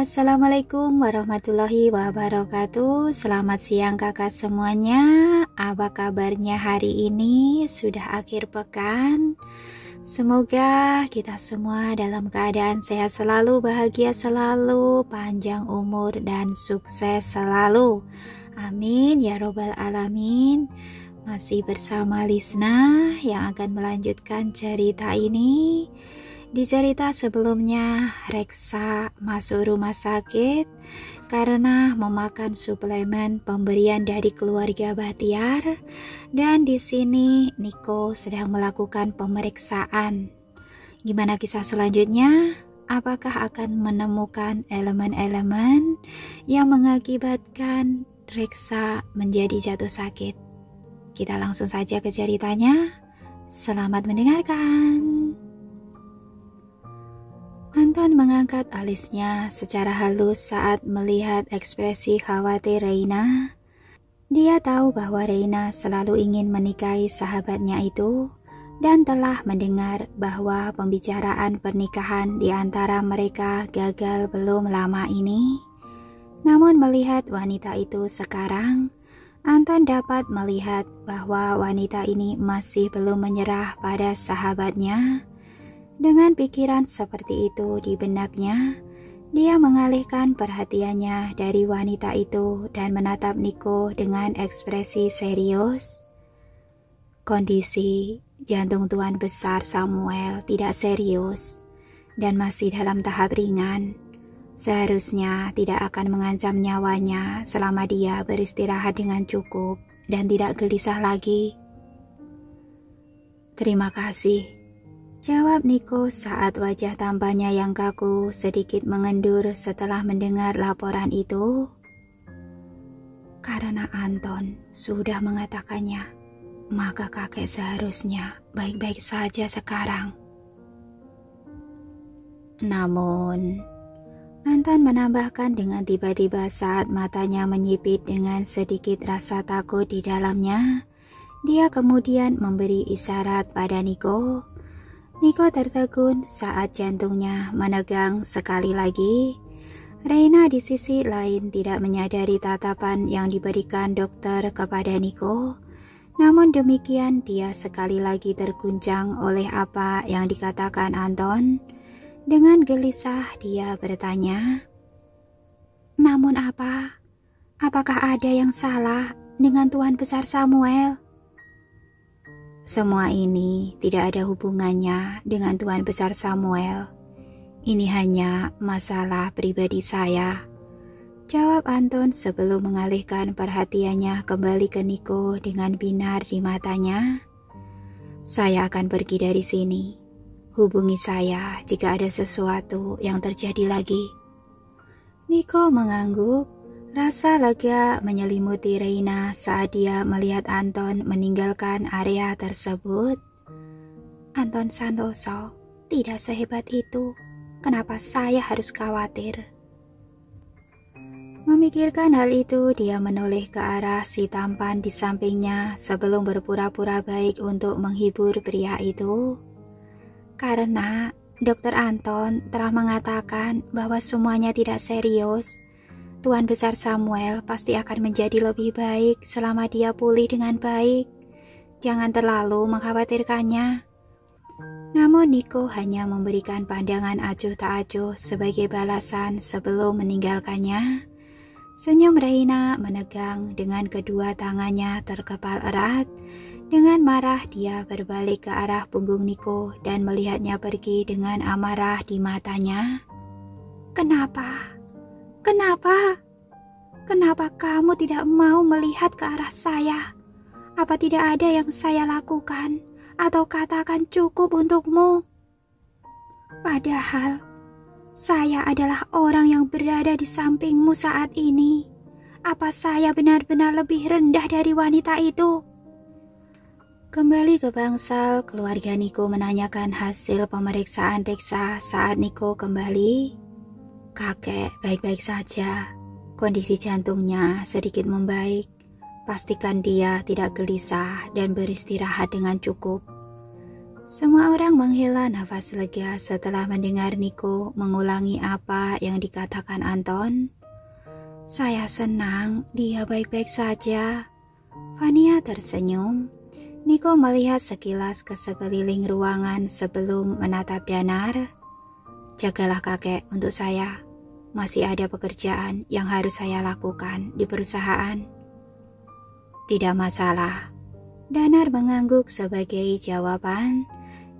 Assalamualaikum warahmatullahi wabarakatuh. Selamat siang kakak semuanya. Apa kabarnya hari ini? Sudah akhir pekan. Semoga kita semua dalam keadaan sehat selalu, bahagia selalu, panjang umur dan sukses selalu. Amin ya robbal alamin. Masih bersama Lisna yang akan melanjutkan cerita ini. Di cerita sebelumnya, Reksa masuk rumah sakit karena memakan suplemen pemberian dari keluarga Bahtiar, dan di sini Niko sedang melakukan pemeriksaan. Gimana kisah selanjutnya? Apakah akan menemukan elemen-elemen yang mengakibatkan Reksa menjadi jatuh sakit? Kita langsung saja ke ceritanya. Selamat mendengarkan. Anton mengangkat alisnya secara halus saat melihat ekspresi khawatir Reina. Dia tahu bahwa Reina selalu ingin menikahi sahabatnya itu dan telah mendengar bahwa pembicaraan pernikahan di antara mereka gagal belum lama ini. Namun melihat wanita itu sekarang, Anton dapat melihat bahwa wanita ini masih belum menyerah pada sahabatnya. Dengan pikiran seperti itu di benaknya, dia mengalihkan perhatiannya dari wanita itu dan menatap Niko dengan ekspresi serius. Kondisi jantung Tuan Besar Samuel tidak serius dan masih dalam tahap ringan. Seharusnya tidak akan mengancam nyawanya selama dia beristirahat dengan cukup dan tidak gelisah lagi. Terima kasih, jawab Niko saat wajah tampannya yang kaku sedikit mengendur setelah mendengar laporan itu. Karena Anton sudah mengatakannya, maka kakek seharusnya baik-baik saja sekarang. Namun, Anton menambahkan dengan tiba-tiba saat matanya menyipit dengan sedikit rasa takut di dalamnya. Dia kemudian memberi isyarat pada Niko. Niko tertegun saat jantungnya menegang sekali lagi. Reina di sisi lain tidak menyadari tatapan yang diberikan dokter kepada Niko. Namun demikian dia sekali lagi terguncang oleh apa yang dikatakan Anton. Dengan gelisah dia bertanya, "Namun apa? Apakah ada yang salah dengan Tuan Besar Samuel?" Semua ini tidak ada hubungannya dengan Tuan Besar Samuel. Ini hanya masalah pribadi saya, jawab Anton sebelum mengalihkan perhatiannya kembali ke Niko dengan binar di matanya. Saya akan pergi dari sini. Hubungi saya jika ada sesuatu yang terjadi lagi. Niko mengangguk. Rasa lega menyelimuti Reina saat dia melihat Anton meninggalkan area tersebut. Anton Santoso tidak sehebat itu. Kenapa saya harus khawatir? Memikirkan hal itu, dia menoleh ke arah si tampan di sampingnya sebelum berpura-pura baik untuk menghibur pria itu. Karena Dokter Anton telah mengatakan bahwa semuanya tidak serius, Tuan Besar Samuel pasti akan menjadi lebih baik selama dia pulih dengan baik. Jangan terlalu mengkhawatirkannya. Namun Niko hanya memberikan pandangan acuh tak acuh sebagai balasan sebelum meninggalkannya. Senyum Reina menegang dengan kedua tangannya terkepal erat. Dengan marah dia berbalik ke arah punggung Niko dan melihatnya pergi dengan amarah di matanya. Kenapa? Kenapa? Kenapa kamu tidak mau melihat ke arah saya? Apa tidak ada yang saya lakukan atau katakan cukup untukmu? Padahal saya adalah orang yang berada di sampingmu saat ini. Apa saya benar-benar lebih rendah dari wanita itu? Kembali ke bangsal, keluarga Niko menanyakan hasil pemeriksaan Reksa saat Niko kembali. Kakek baik-baik saja, kondisi jantungnya sedikit membaik. Pastikan dia tidak gelisah dan beristirahat dengan cukup. Semua orang menghela nafas lega setelah mendengar Niko mengulangi apa yang dikatakan Anton. Saya senang dia baik-baik saja. Fania tersenyum. Niko melihat sekilas ke sekeliling ruangan sebelum menatap Danar. Jagalah kakek untuk saya. Masih ada pekerjaan yang harus saya lakukan di perusahaan. Tidak masalah. Danar mengangguk sebagai jawaban.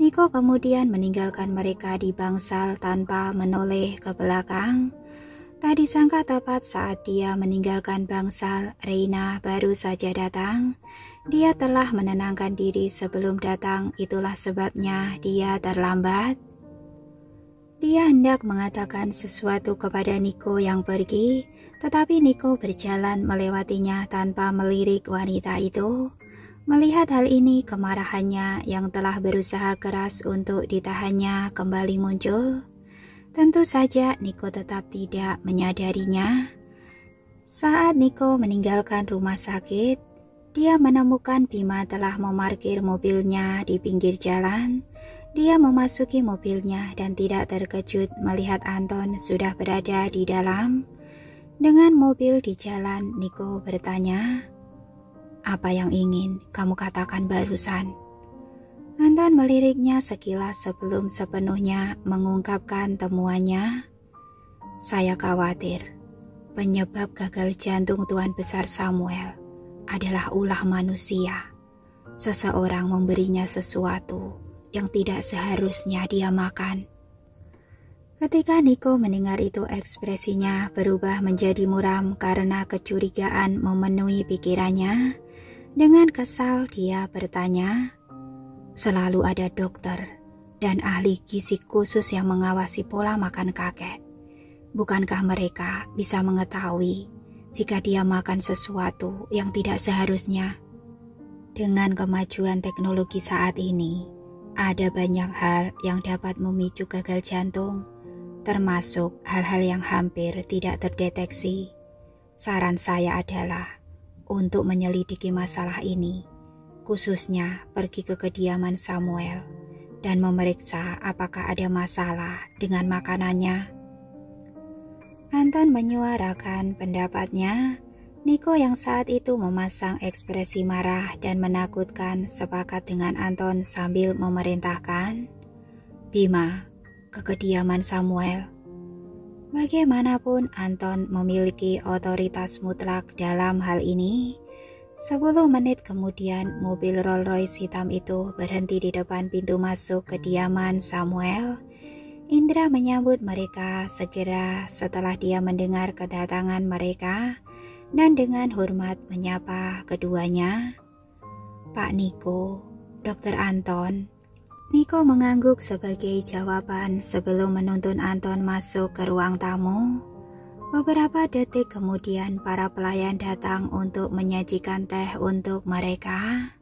Niko kemudian meninggalkan mereka di bangsal tanpa menoleh ke belakang. Tak disangka tepat saat dia meninggalkan bangsal, Reina baru saja datang. Dia telah menenangkan diri sebelum datang, itulah sebabnya dia terlambat. Dia hendak mengatakan sesuatu kepada Niko yang pergi, tetapi Niko berjalan melewatinya tanpa melirik wanita itu. Melihat hal ini, kemarahannya yang telah berusaha keras untuk ditahannya kembali muncul. Tentu saja Niko tetap tidak menyadarinya. Saat Niko meninggalkan rumah sakit, dia menemukan Bima telah memarkir mobilnya di pinggir jalan. Dia memasuki mobilnya dan tidak terkejut melihat Anton sudah berada di dalam. Dengan mobil di jalan, Niko bertanya, "Apa yang ingin kamu katakan barusan?" Anton meliriknya sekilas sebelum sepenuhnya mengungkapkan temuannya. "Saya khawatir penyebab gagal jantung Tuan Besar Samuel adalah ulah manusia. Seseorang memberinya sesuatu yang tidak seharusnya dia makan." Ketika Niko mendengar itu, ekspresinya berubah menjadi muram karena kecurigaan memenuhi pikirannya. Dengan kesal dia bertanya, "Selalu ada dokter dan ahli gizi khusus yang mengawasi pola makan kakek. Bukankah mereka bisa mengetahui jika dia makan sesuatu yang tidak seharusnya?" Dengan kemajuan teknologi saat ini, ada banyak hal yang dapat memicu gagal jantung, termasuk hal-hal yang hampir tidak terdeteksi. Saran saya adalah untuk menyelidiki masalah ini, khususnya pergi ke kediaman Samuel dan memeriksa apakah ada masalah dengan makanannya. Anton menyuarakan pendapatnya. Niko yang saat itu memasang ekspresi marah dan menakutkan sepakat dengan Anton sambil memerintahkan, "Bima, ke kediaman Samuel." Bagaimanapun Anton memiliki otoritas mutlak dalam hal ini. 10 menit kemudian mobil Rolls Royce hitam itu berhenti di depan pintu masuk kediaman Samuel. Indra menyambut mereka segera setelah dia mendengar kedatangan mereka dan dengan hormat menyapa keduanya. "Pak Niko, Dr. Anton." Niko mengangguk sebagai jawaban sebelum menuntun Anton masuk ke ruang tamu. Beberapa detik kemudian para pelayan datang untuk menyajikan teh untuk mereka.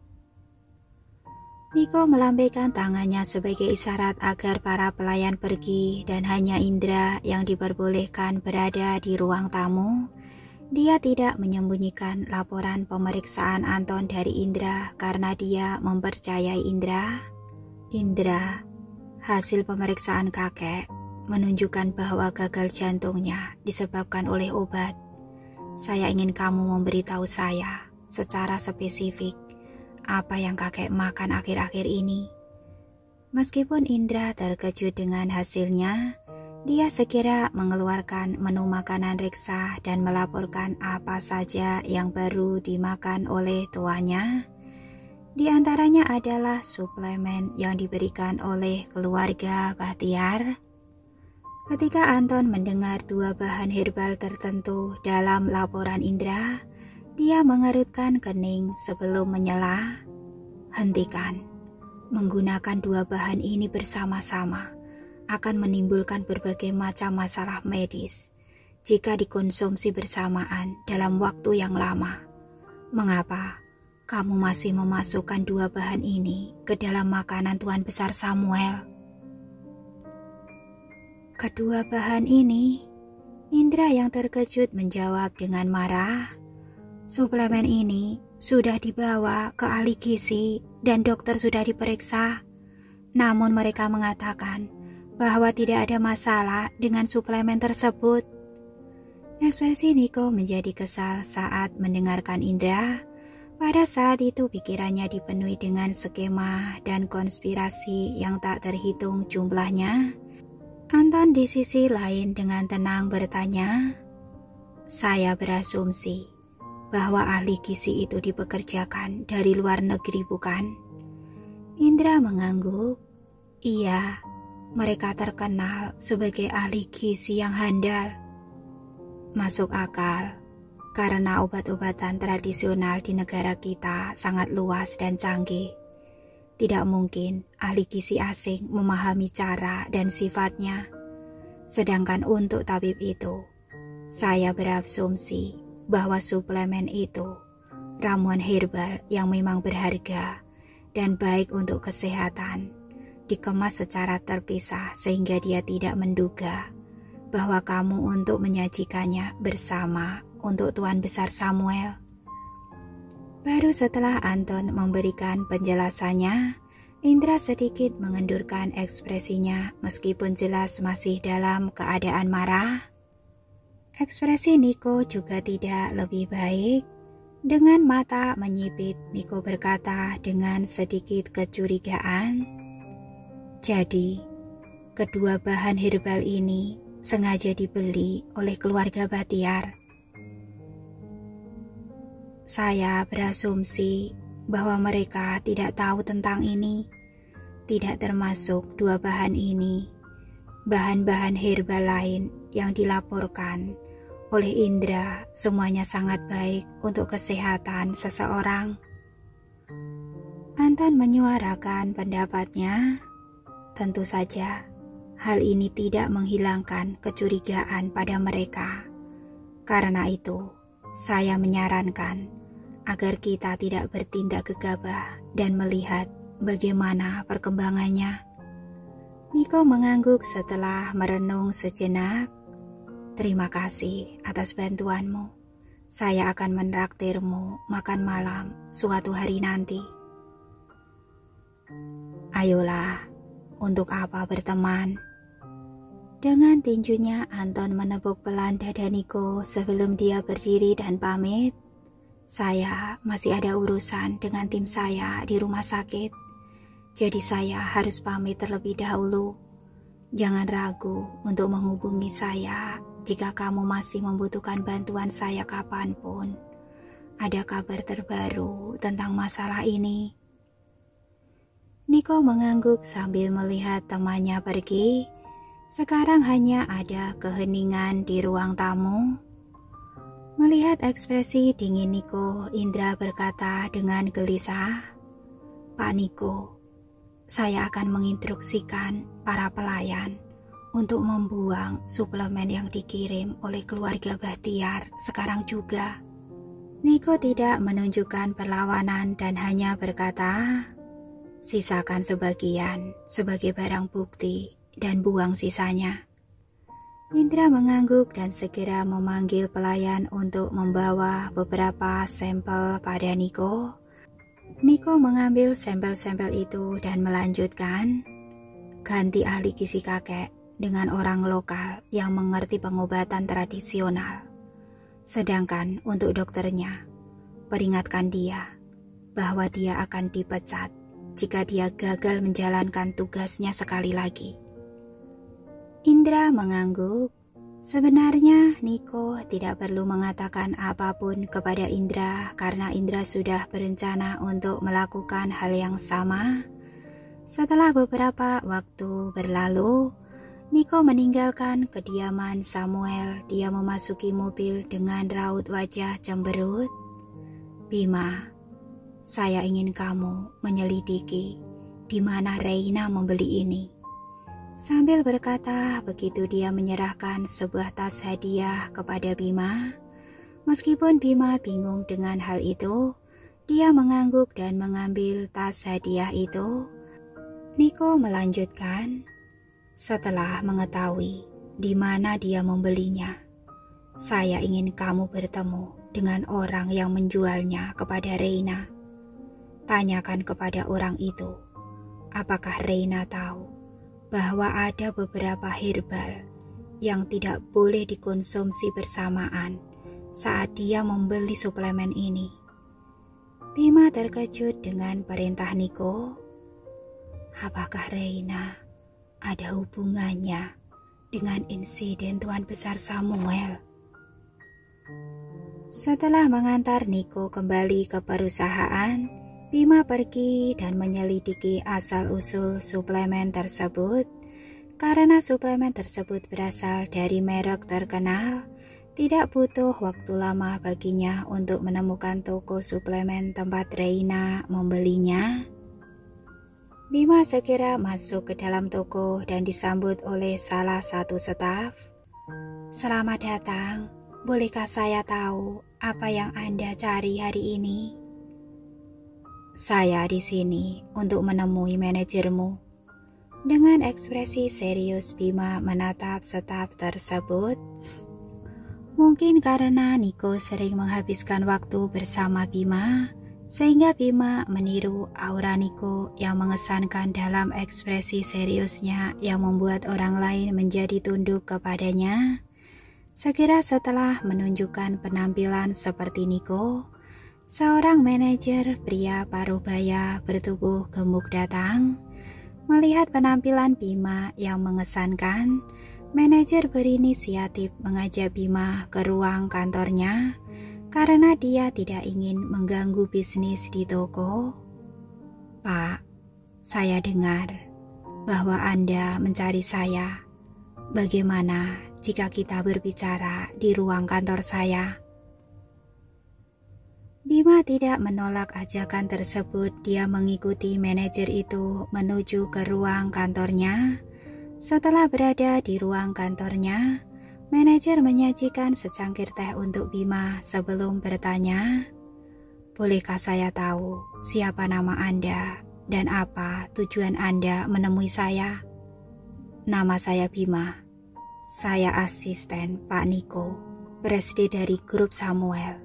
Niko melambaikan tangannya sebagai isyarat agar para pelayan pergi dan hanya Indra yang diperbolehkan berada di ruang tamu. Dia tidak menyembunyikan laporan pemeriksaan Anton dari Indra karena dia mempercayai Indra. "Indra, hasil pemeriksaan kakek menunjukkan bahwa gagal jantungnya disebabkan oleh obat. Saya ingin kamu memberitahu saya secara spesifik apa yang kakek makan akhir-akhir ini." Meskipun Indra terkejut dengan hasilnya, dia segera mengeluarkan menu makanan reksa dan melaporkan apa saja yang baru dimakan oleh tuannya. Di antaranya adalah suplemen yang diberikan oleh keluarga Bahtiar. Ketika Anton mendengar 2 bahan herbal tertentu dalam laporan Indra, dia mengerutkan kening sebelum menyela. "Hentikan. Menggunakan 2 bahan ini bersama-sama akan menimbulkan berbagai macam masalah medis jika dikonsumsi bersamaan dalam waktu yang lama. Mengapa kamu masih memasukkan 2 bahan ini ke dalam makanan Tuan Besar Samuel?" "Kedua bahan ini," Indra yang terkejut menjawab dengan marah, "suplemen ini sudah dibawa ke ahli gizi dan dokter sudah diperiksa. Namun mereka mengatakan bahwa tidak ada masalah dengan suplemen tersebut. Ekspresi Niko menjadi kesal saat mendengarkan Indra. Pada saat itu pikirannya dipenuhi dengan skema dan konspirasi yang tak terhitung jumlahnya. Anton di sisi lain dengan tenang bertanya, "Saya berasumsi bahwa ahli gizi itu dipekerjakan dari luar negeri, bukan?" Indra mengangguk. "Iya, mereka terkenal sebagai ahli gizi yang handal." Masuk akal, karena obat-obatan tradisional di negara kita sangat luas dan canggih. Tidak mungkin ahli gizi asing memahami cara dan sifatnya. Sedangkan untuk tabib itu, saya berasumsi bahwa suplemen itu ramuan herbal yang memang berharga dan baik untuk kesehatan, dikemas secara terpisah sehingga dia tidak menduga bahwa kamu untuk menyajikannya bersama untuk Tuan Besar Samuel. Baru setelah Anton memberikan penjelasannya, Indra sedikit mengendurkan ekspresinya meskipun jelas masih dalam keadaan marah. Ekspresi Niko juga tidak lebih baik. Dengan mata menyipit, Niko berkata dengan sedikit kecurigaan, "Jadi, kedua bahan herbal ini sengaja dibeli oleh keluarga Batiar?" Saya berasumsi bahwa mereka tidak tahu tentang ini, tidak termasuk dua bahan ini. Bahan-bahan herbal lain yang dilaporkan oleh Indra semuanya sangat baik untuk kesehatan seseorang. Anton menyuarakan pendapatnya. Tentu saja, hal ini tidak menghilangkan kecurigaan pada mereka. Karena itu, saya menyarankan agar kita tidak bertindak gegabah dan melihat bagaimana perkembangannya. Niko mengangguk setelah merenung sejenak. "Terima kasih atas bantuanmu. Saya akan menraktirmu makan malam suatu hari nanti." "Ayolah, untuk apa berteman?" Dengan tinjunya Anton menepuk pelan dada Niko sebelum dia berdiri dan pamit. "Saya masih ada urusan dengan tim saya di rumah sakit, jadi saya harus pamit terlebih dahulu. Jangan ragu untuk menghubungi saya jika kamu masih membutuhkan bantuan saya kapanpun. Ada kabar terbaru tentang masalah ini." Niko mengangguk sambil melihat temannya pergi. Sekarang hanya ada keheningan di ruang tamu. Melihat ekspresi dingin Niko, Indra berkata dengan gelisah, "Pak Niko, saya akan menginstruksikan para pelayan untuk membuang suplemen yang dikirim oleh keluarga Bahtiar sekarang juga." Niko tidak menunjukkan perlawanan dan hanya berkata, "Sisakan sebagian sebagai barang bukti dan buang sisanya." Indra mengangguk dan segera memanggil pelayan untuk membawa beberapa sampel pada Niko. Niko mengambil sampel-sampel itu dan melanjutkan, "Ganti ahli gizi kakek dengan orang lokal yang mengerti pengobatan tradisional. Sedangkan untuk dokternya, peringatkan dia bahwa dia akan dipecat jika dia gagal menjalankan tugasnya sekali lagi." Indra mengangguk. Sebenarnya Niko tidak perlu mengatakan apapun kepada Indra karena Indra sudah berencana untuk melakukan hal yang sama. Setelah beberapa waktu berlalu, Niko meninggalkan kediaman Samuel. Dia memasuki mobil dengan raut wajah cemberut. "Bima, saya ingin kamu menyelidiki di mana Reina membeli ini." Sambil berkata, begitu dia menyerahkan sebuah tas hadiah kepada Bima. Meskipun Bima bingung dengan hal itu, dia mengangguk dan mengambil tas hadiah itu. Niko melanjutkan, "Setelah mengetahui di mana dia membelinya, saya ingin kamu bertemu dengan orang yang menjualnya kepada Reina. Tanyakan kepada orang itu apakah Reina tahu bahwa ada beberapa herbal yang tidak boleh dikonsumsi bersamaan saat dia membeli suplemen ini? Bima terkejut dengan perintah Niko. Apakah Reina ada hubungannya dengan insiden Tuan Besar Samuel? Setelah mengantar Niko kembali ke perusahaan, Bima pergi dan menyelidiki asal-usul suplemen tersebut. Karena suplemen tersebut berasal dari merek terkenal, tidak butuh waktu lama baginya untuk menemukan toko suplemen tempat Reina membelinya. Bima segera masuk ke dalam toko dan disambut oleh salah satu staf. "Selamat datang, bolehkah saya tahu apa yang Anda cari hari ini?" "Saya di sini untuk menemui manajermu." Dengan ekspresi serius Bima menatap staf tersebut. Mungkin karena Niko sering menghabiskan waktu bersama Bima, sehingga Bima meniru aura Niko yang mengesankan dalam ekspresi seriusnya yang membuat orang lain menjadi tunduk kepadanya. Segera setelah menunjukkan penampilan seperti Niko, seorang manajer pria parubaya bertubuh gemuk datang. Melihat penampilan Bima yang mengesankan, manajer berinisiatif mengajak Bima ke ruang kantornya karena dia tidak ingin mengganggu bisnis di toko. "Pak, saya dengar bahwa Anda mencari saya. Bagaimana jika kita berbicara di ruang kantor saya?" Bima tidak menolak ajakan tersebut. Dia mengikuti manajer itu menuju ke ruang kantornya. Setelah berada di ruang kantornya, manajer menyajikan secangkir teh untuk Bima sebelum bertanya, "Bolehkah saya tahu siapa nama Anda dan apa tujuan Anda menemui saya?" "Nama saya Bima. Saya asisten Pak Niko, presiden dari grup Samuel."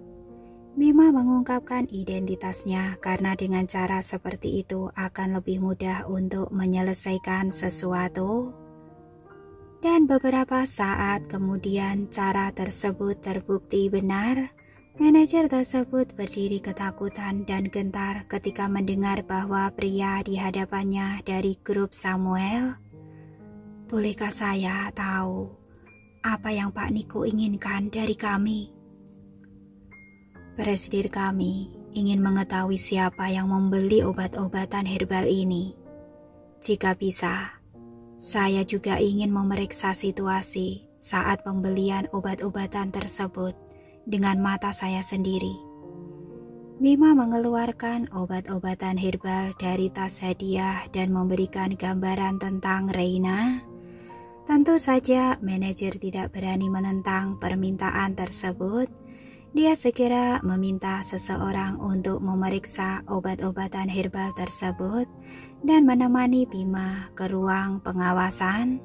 Bima mengungkapkan identitasnya karena dengan cara seperti itu akan lebih mudah untuk menyelesaikan sesuatu. Dan beberapa saat kemudian cara tersebut terbukti benar. Manajer tersebut berdiri ketakutan dan gentar ketika mendengar bahwa pria di hadapannya dari grup Samuel. "Bolehkah saya tahu apa yang Pak Niko inginkan dari kami?" "Presiden kami ingin mengetahui siapa yang membeli obat-obatan herbal ini. Jika bisa, saya juga ingin memeriksa situasi saat pembelian obat-obatan tersebut dengan mata saya sendiri." Bima mengeluarkan obat-obatan herbal dari tas hadiah dan memberikan gambaran tentang Reina. Tentu saja manajer tidak berani menentang permintaan tersebut. Dia segera meminta seseorang untuk memeriksa obat-obatan herbal tersebut dan menemani Bima ke ruang pengawasan.